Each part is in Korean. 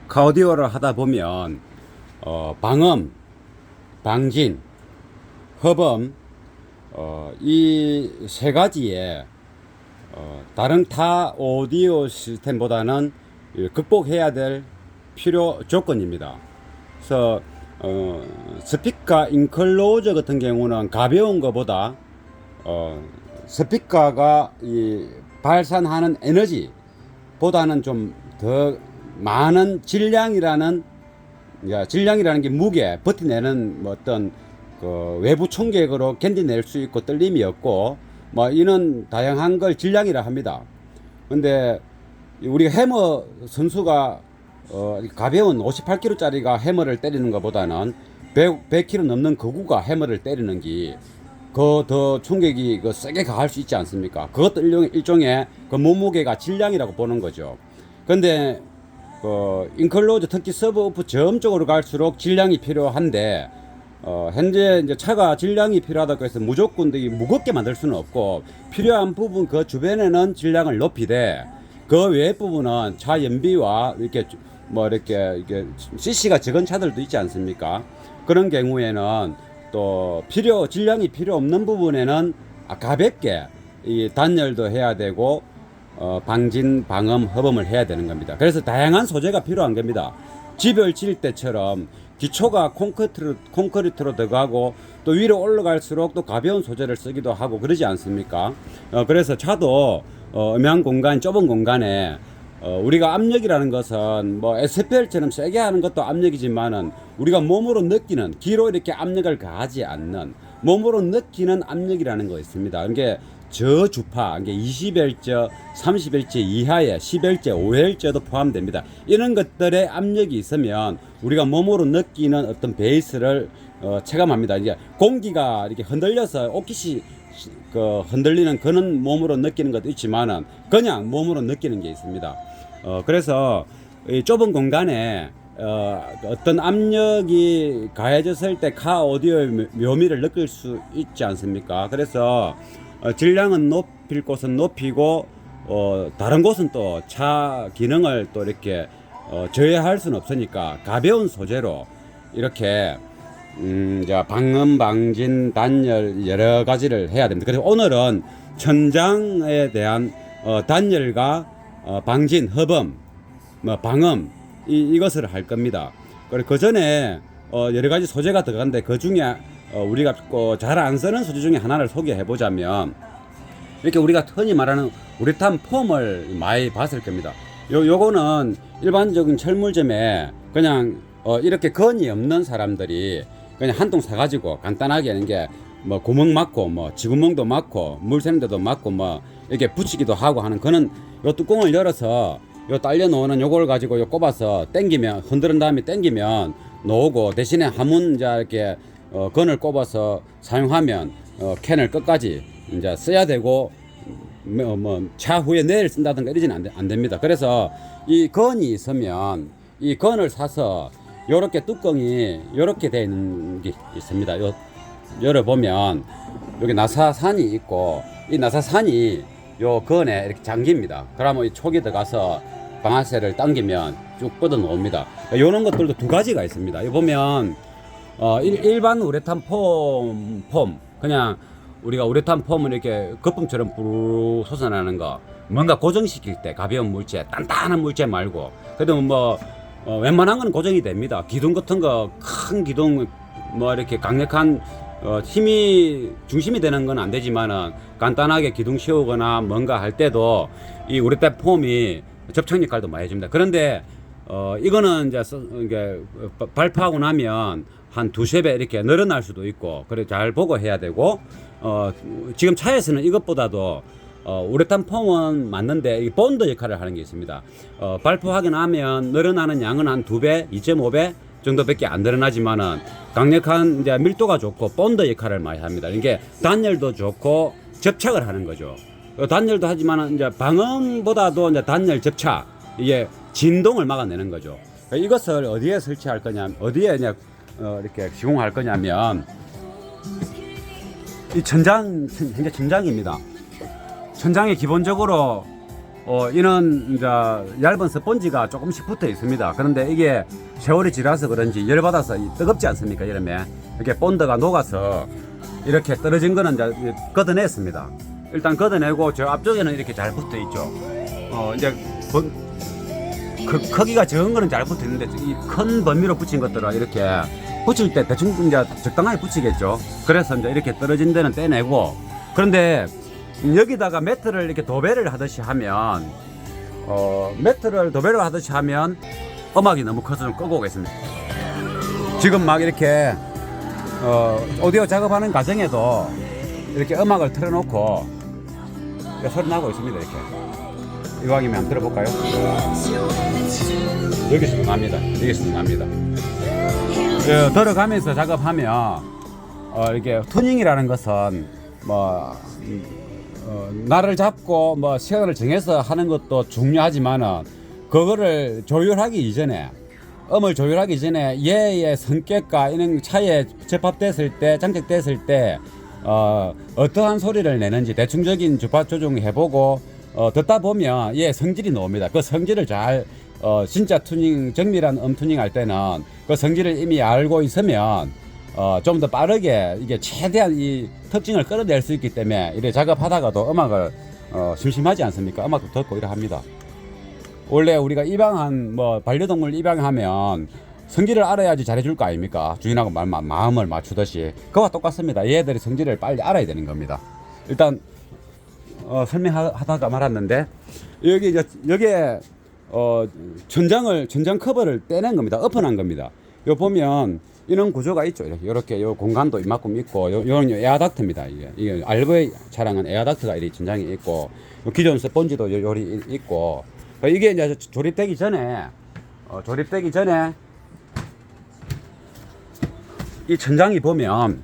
카오디오를 하다 보면 방음, 방진, 허범 이 세 가지에 다른 타 오디오 시스템보다는 극복해야 될 필요 조건입니다. 그래서 스피커 인클로저 같은 경우는 가벼운 것보다 스피커가 이 발산하는 에너지보다는 좀 더 많은 질량이라는 게 무게 버텨내는 뭐 어떤 그 외부衝撃으로 견디낼 수 있고 떨림이 없고 뭐 이런 다양한 걸 질량이라 합니다. 근데 우리 해머 선수가 가벼운 58kg짜리가 해머를 때리는 것보다는 100kg 넘는 거구가 해머를 때리는 게 그 더衝撃그 세게 가할 수 있지 않습니까? 그것도 일종의 그 몸무게가 질량이라고 보는 거죠. 근데 인클로즈 특히 서브오프 저음쪽으로 갈수록 질량이 필요한데 현재 이제 차가 질량이 필요하다고 해서 무조건 되게 무겁게 만들 수는 없고 필요한 부분 그 주변에는 질량을 높이되 그 외의 부분은 차 연비와 이렇게 이렇게 CC가 적은 차들도 있지 않습니까? 그런 경우에는 또 질량이 필요 없는 부분에는 가볍게 이 단열도 해야 되고 방진, 방음, 허범을 해야 되는 겁니다. 그래서 다양한 소재가 필요한 겁니다. 집을 지을 때처럼 기초가 콘크리트로 들어가고 또 위로 올라갈수록 또 가벼운 소재를 쓰기도 하고 그러지 않습니까? 그래서 차도 음향 공간, 좁은 공간에 우리가 압력이라는 것은 뭐 SPL처럼 세게 하는 것도 압력이지만은 우리가 몸으로 느끼는 기로 이렇게 압력을 가하지 않는 몸으로 느끼는 압력이라는 거 있습니다. 이게 저주파, 이게 20Hz, 30Hz 이하의 10Hz, 5Hz도 포함됩니다. 이런 것들의 압력이 있으면 우리가 몸으로 느끼는 어떤 베이스를 체감합니다. 이제 공기가 이렇게 흔들려서 오키시 흔들리는 그런 몸으로 느끼는 것도 있지만은 그냥 몸으로 느끼는 게 있습니다. 그래서 이 좁은 공간에 어떤 압력이 가해졌을 때 카 오디오의 묘미를 느낄 수 있지 않습니까? 그래서 질량은 높일 곳은 높이고 다른 곳은 또 차 기능을 또 이렇게 저해할 수는 없으니까 가벼운 소재로 이렇게 방음, 방진, 단열 여러 가지를 해야 됩니다. 그래서 오늘은 천장에 대한 단열과 방진, 허범, 방음 이것을 할 겁니다. 그리고 그 전에 여러 가지 소재가 들어가는데 그 중에 우리가 잘 안 쓰는 소재 중에 하나를 소개해 보자면 이렇게 우리가 흔히 말하는 우레탄 폼을 많이 봤을 겁니다. 요거는 일반적인 철물점에 그냥 이렇게 건이 없는 사람들이 그냥 한 통 사가지고 간단하게 하는 게 뭐 구멍 막고 뭐 지구멍도 막고 물 새는 데도 막고 뭐 이렇게 붙이기도 하고 하는 그는 요 뚜껑을 열어서 요 딸려 놓는 요걸 가지고 요 꼽아서 당기면 흔드는 다음에 당기면 놓고 대신에 한문 이제 이렇게 건을 꼽아서 사용하면 캔을 끝까지 이제 써야 되고 차후에 내일 쓴다든가 이러지는 안 됩니다. 그래서 이 건이 있으면 이 건을 사서 요렇게 뚜껑이 요렇게 되어 있는 게 있습니다. 요 열어보면 여기 나사산이 있고 이 나사산이 요 건에 이렇게 잠깁니다. 그러면 이 촉이 들어가서 방아쇠를 당기면 쭉 뻗어 놓습니다. 요런 것들도 두 가지가 있습니다. 이 보면 일반 우레탄 폼 그냥 우리가 우레탄 폼을 이렇게 거품처럼 부르르 솟아나는 거 뭔가 고정시킬 때 가벼운 물체 단단한 물체 말고 그래도 뭐 웬만한 건 고정이 됩니다. 기둥 같은 거 큰 기둥 뭐 이렇게 강력한 힘이 중심이 되는 건 안 되지만은 간단하게 기둥 씌우거나 뭔가 할 때도 이 우레탄 폼이 접착 역할도 많이 해줍니다. 그런데 이거는 이제 발포하고 나면 한 두세 배 이렇게 늘어날 수도 있고 그래 잘 보고 해야 되고 지금 차에서는 이것보다도 우레탄 폼은 맞는데 이 본드 역할을 하는 게 있습니다. 발포하게 나면 늘어나는 양은 한 2배, 2.5배 정도밖에 안 늘어나지만은 강력한 이제 밀도가 좋고 본드 역할을 많이 합니다. 이게 단열도 좋고 접착을 하는 거죠. 단열도 하지만은 이제 방음보다도 이제 단열 접착 이게 진동을 막아내는 거죠. 이것을 어디에 설치할 거냐, 어디에 이제 이렇게 시공할 거냐면 이 현재 천장입니다. 천장에 기본적으로 이는 이제 얇은 스펀지가 조금씩 붙어 있습니다. 그런데 이게 세월이 지나서 그런지 열받아서 뜨겁지 않습니까? 여름에 이렇게 본드가 녹아서 이렇게 떨어진 거는 이제 걷어냈습니다. 일단 걷어내고 저 앞쪽에는 이렇게 잘 붙어 있죠. 이제 크기가 적은 거는 잘 붙어 있는데 이 큰 범위로 붙인 것들은 이렇게 붙일 때 대충 이제 적당하게 붙이겠죠. 그래서 이제 이렇게 떨어진 데는 떼내고, 그런데 여기다가 매트를 이렇게 도배를 하듯이 하면 음악이 너무 커서 좀 끄고 오겠습니다. 지금 막 이렇게 오디오 작업하는 과정에도 이렇게 음악을 틀어놓고 소리 나고 있습니다. 이렇게 이왕이면 한번 들어볼까요? 여기서도 납니다. 여기서도 납니다. 들어가면서 작업하면 이렇게 튜닝이라는 것은 뭐 날을 잡고 뭐 시간을 정해서 하는 것도 중요하지만은 그거를 조율하기 이전에, 음을 조율하기 전에 얘의 성격과 이런 차에 접합됐을 때, 장착됐을 때 어떠한 소리를 내는지 대충적인 주파 조정해보고 듣다 보면 얘 성질이 나옵니다. 그 성질을 잘 진짜 튜닝, 정밀한 튜닝 할 때는 그 성질을 이미 알고 있으면 좀 더 빠르게 이게 최대한 이 특징을 끌어낼 수 있기 때문에 이래 작업하다가도 음악을 심심하지 않습니까? 음악도 듣고 이래 합니다. 원래 우리가 입양한 반려동물 입양하면 성질을 알아야지 잘해줄 거 아닙니까? 주인하고 마음을 맞추듯이 그와 똑같습니다. 얘들이 성질을 빨리 알아야 되는 겁니다. 일단 설명하다가 말았는데 여기에 천장 커버를 떼낸 겁니다. 오픈한 겁니다. 요 보면 이런 구조가 있죠. 이렇게 요 공간도 이만큼 있고, 요는 에어닥트입니다. 이게 알보의 차량은 에어닥트가 이렇게 천장에 있고, 기존 스펀지도 요리 있고, 이게 이제 조립되기 전에 이 천장이 보면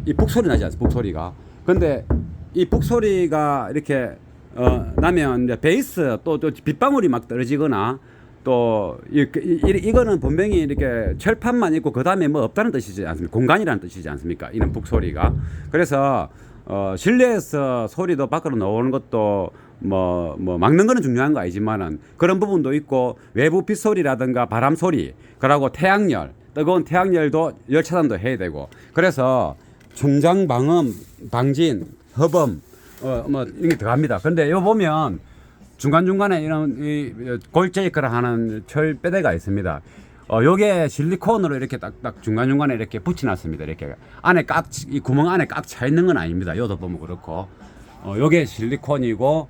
이 북소리 나지 않습니까? 북소리가. 근데 이 북소리가 이렇게 나면 이제 베이스 또 빗방울이 막 떨어지거나 또 이거는 분명히 이렇게 철판만 있고 그 다음에 뭐 없다는 뜻이지 않습니까? 공간이라는 뜻이지 않습니까? 이런 북소리가. 그래서 실내에서 소리도 밖으로 나오는 것도 뭐 막는 거는 중요한 거 아니지만은 그런 부분도 있고, 외부 빗소리라든가 바람 소리, 그리고 태양열, 뜨거운 태양열도 열 차단도 해야 되고, 그래서 천장 방음, 방진, 허범 뭐 이게 들어갑니다. 근데 이거 보면 중간중간에 이런 골제이크라 하는 철 빼대가 있습니다. 요게 실리콘으로 이렇게 딱딱 중간중간에 이렇게 붙여놨습니다. 이렇게 안에 이 구멍 안에 꽉 차 있는 건 아닙니다. 요도 보면 그렇고, 요게 실리콘이고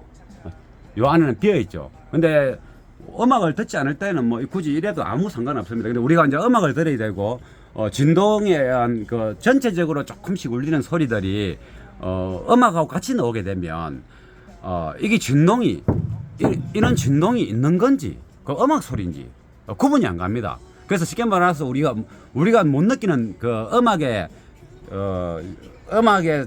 요 안에는 비어 있죠. 근데 음악을 듣지 않을 때는 뭐 굳이 이래도 아무 상관없습니다. 근데 우리가 이제 음악을 들어야 되고, 진동에 의한 그 전체적으로 조금씩 울리는 소리들이 음악하고 같이 나오게 되면 이게 진동이 이런 진동이 있는 건지 그 음악 소리인지 구분이 안 갑니다. 그래서 쉽게 말해서 우리가 못 느끼는 그 음악의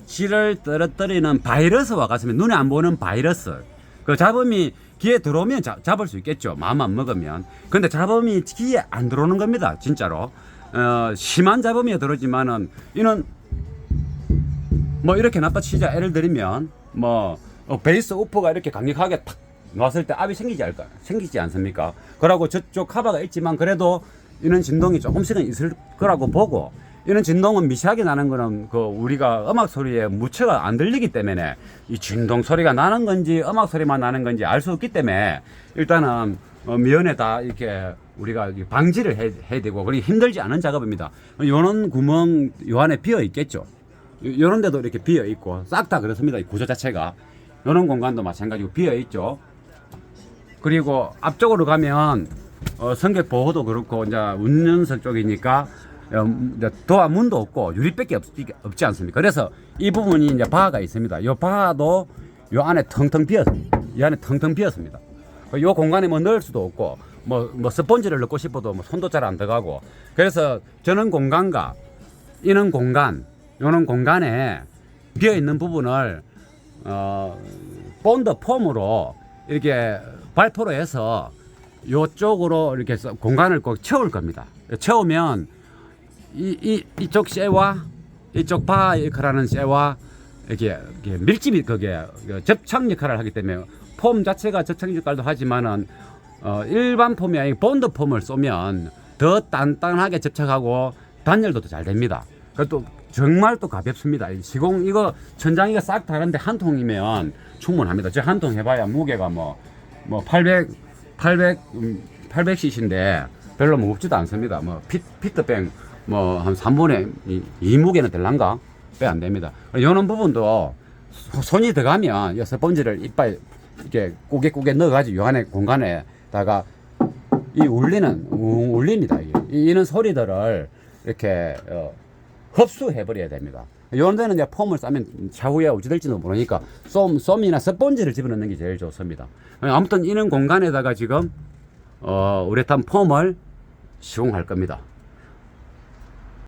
질을 떨어뜨리는 바이러스와 같으면 눈에 안 보이는 바이러스, 그 잡음이 귀에 들어오면 잡을 수 있겠죠. 마음 안 먹으면. 근데 잡음이 귀에 안 들어오는 겁니다. 진짜로. 심한 잡음이 들어오지만은 이는 뭐 이렇게 놨다 치자 예를 들면 베이스 우퍼가 이렇게 강력하게 탁 놨을 때 압이 생기지 않습니까? 그러고 저쪽 카바가 있지만 그래도 이런 진동이 조금씩은 있을 거라고 보고, 이런 진동은 미세하게 나는 거는 우리가 음악 소리에 무채가 안 들리기 때문에 이 진동 소리가 나는 건지 음악 소리만 나는 건지 알 수 없기 때문에 일단은 면에다 이렇게 우리가 방지를 해야 되고, 그리고 힘들지 않은 작업입니다. 요런 구멍 요 안에 비어 있겠죠. 요런 데도 이렇게 비어 있고 싹 다 그렇습니다. 이 구조 자체가. 요런 공간도 마찬가지고 비어 있죠. 그리고 앞쪽으로 가면 승객 보호도 그렇고 이제 운전석 쪽이니까 도화 문도 없고 유리밖에 없지 않습니까? 그래서 이 부분이 이제 바가 있습니다. 요 바도 요 안에 텅텅 비었습니다. 요 공간에 뭐 넣을 수도 없고 뭐 스펀지를 넣고 싶어도 뭐 손도 잘 안 들어가고, 그래서 저는 공간과 이런 공간, 요런 공간에 비어 있는 부분을 본드 폼으로 이렇게 발포로 해서 요쪽으로 이렇게 공간을 꼭 채울 겁니다. 채우면 이쪽 쇠와 이쪽 바이크라는 쇠와 이게 밀집이 그게 접착 역할을 하기 때문에 폼 자체가 접착 역할도 하지만은 일반 폼이 아니고 본드 폼을 쏘면 더 단단하게 접착하고 단열도 더 잘 됩니다. 그것도 정말 또 가볍습니다. 이 시공 이거 천장이가 싹 다른데 한 통이면 충분합니다. 저 한 통 해봐야 무게가 뭐 800cc인데 별로 무겁지도 않습니다. 뭐 피트병 뭐 한 3분의 2 무게는 될란가? 배 안 됩니다. 요런 부분도 손이 들어가면 이 스펀지를 이빨 이렇게 꾸게 넣어가지고 요 안에 공간에다가 이 울립니다. 이런 소리들을 이렇게 흡수해버려야 됩니다. 요런 데는 이제 폼을 싸면 차후에 어찌 될지도 모르니까 쏨이나 스펀지를 집어넣는 게 제일 좋습니다. 아무튼 이런 공간에다가 지금 우레탄 폼을 시공할 겁니다.